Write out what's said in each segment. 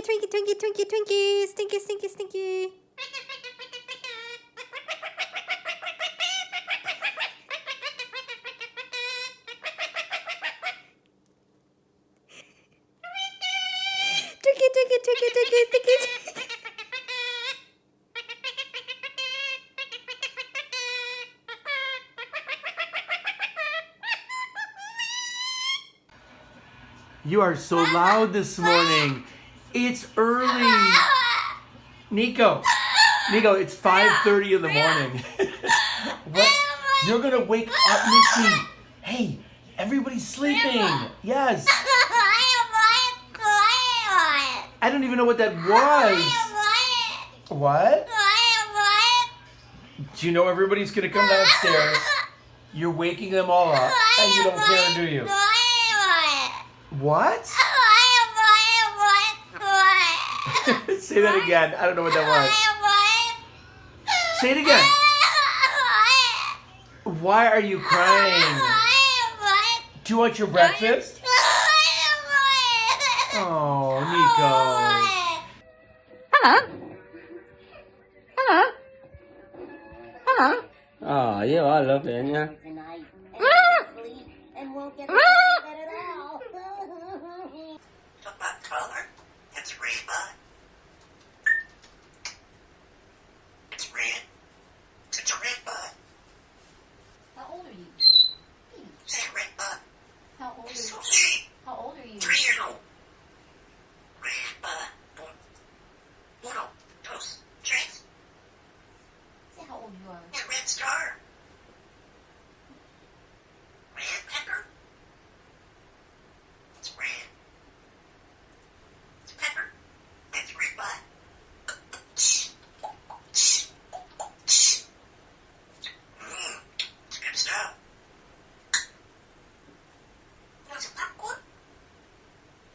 Twinkie, Twinkie, Twinkie, Twinkie, Stinky, Stinky, Stinky. Twinkie, Twinkie, Twinkie, Twinkie, Stinky. You are so loud this morning. It's early. Nico, it's 5:30 in the morning. What? You're gonna wake up Missy. Hey, everybody's sleeping. Yes. I don't even know what that was. What? Do you know everybody's gonna come downstairs? You're waking them all up, and you don't care, do you? What? Say that again. I don't know what that was. Say it again. Why are you crying? Do you want your breakfast? Oh, Nico. Oh, you all love it, yeah. What color? It's red. It's red. It's a red bud. How old are you? Say red bud. How old are It's so you? sweet. How old are you? 3 years old. Red bud. Uno, dos, tres. Say how old you are. That red star. Red pepper. It's red. It's pepper. It's red bud. It's good stuff. What's it, popcorn?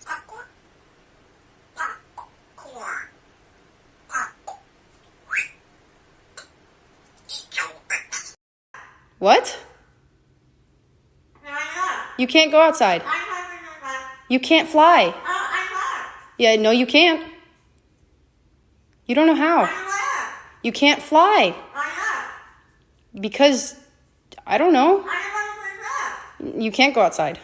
Popcorn? Popcorn. Popcorn. Eat your breakfast. What? You can't go outside. You can't fly. Yeah, no, you can't. You don't know how. You can't fly. Because, I don't know. You can't go outside.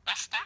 Buster.